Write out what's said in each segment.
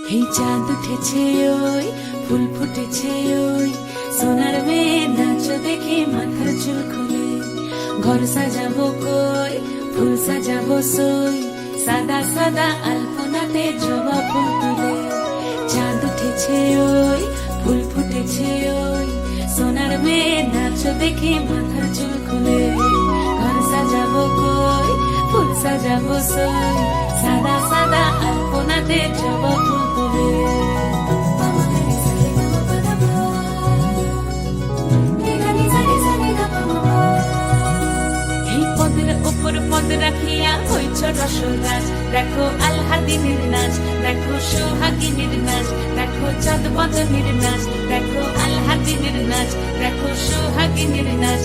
এই চাঁদ উঠেছে ওই ফুল ফুটেছে ওই সোনার মেয়ে নাচ দেখে মাথার চুল খুলে ঘর সাজাবো কই ফুল সাজাবো সই সাদা সাদা আলপনাতে জবা ফুল তুলে চাঁদ উঠেছে ওই ফুল ফুটেছে ওই সোনার মেয়ে নাচ দেখে মাথার চুল খুলে ঘর সাজাবো কই ফুল সাজাবো সই সাদা সাদা আলপনাতে জবা ফুল তুলে পদ রাখিয়া হইছ রসরাজ দেখো আলহাদিনীর নাচ দেখো সোহাগিনীর নাচ দেখো চাঁদ বদনীর নাচ দেখো আলহাদিনীর নাচ দেখো সোহাগিনীর নাচ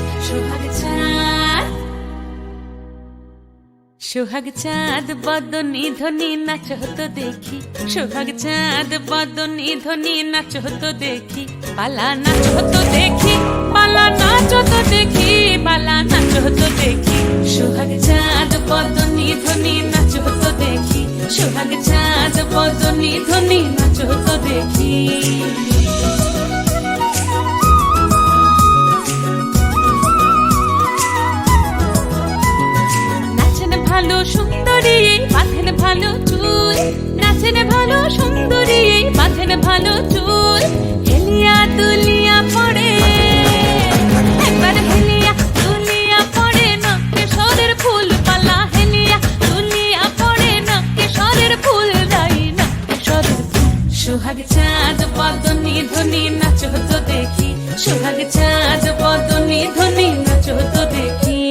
সোহাগ চাঁদ বদনী ধ্বনি নাচ হতো দেখি সোহাগ চাঁদ বদনী ধ্বনি নাচ হতো দেখি পালা নাচ হতো দেখি পালা নাচ হতো দেখি পালা নাচ হতো দেখি সোহাগ চাঁদ বদনী ধ্বনি নাচ হতো দেখি সোহাগ চাঁদ বদনী ধ্বনি নাচ হতো দেখি ভালো সুন্দরী বাঁধেন ভালো চুল নাচেন ভালো সুন্দরী বাঁধেন ভালো চুল হেলিয়া দুলিয়া পড়ে একবার হেলিয়া দুলিয়া পড়ে নকেশ্বরের ফুল পালা হেলিয়া দুলিয়া পড়ে নকেশ্বরের ফুল রাই নকেশ্বরের ফুল সোহাগ চাঁদ বদনী ধ্বনি নাচ হতো দেখি সোহাগ চাঁদ বদনী ধ্বনি নাচ হতো দেখি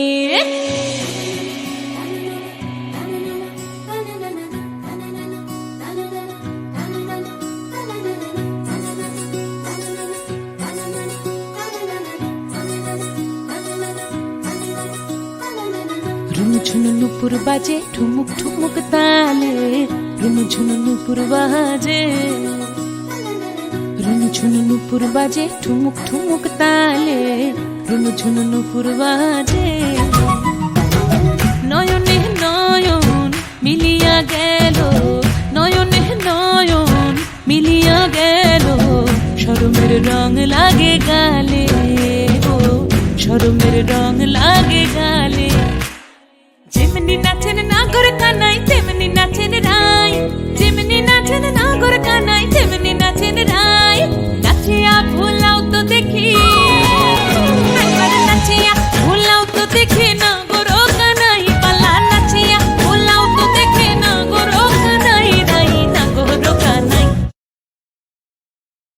ঝুনু নুপুর বাজে ঠুমুক ঠুমুক তালে রুনু ঝুনু নুপুর বাজে রুনু ঝুনু নুপুর বাজে ঠুমুক ঠুমুক তালে রুনু ঝুনু নুপুর বাজে নয়নে নয়ন মিলিয়া গেল নয়নে নয়ন মিলিয়া গেল শরমের রং লাগে গালে ও শরমের রং লাগে গালে যেমনি নাচেন নাগর কানাই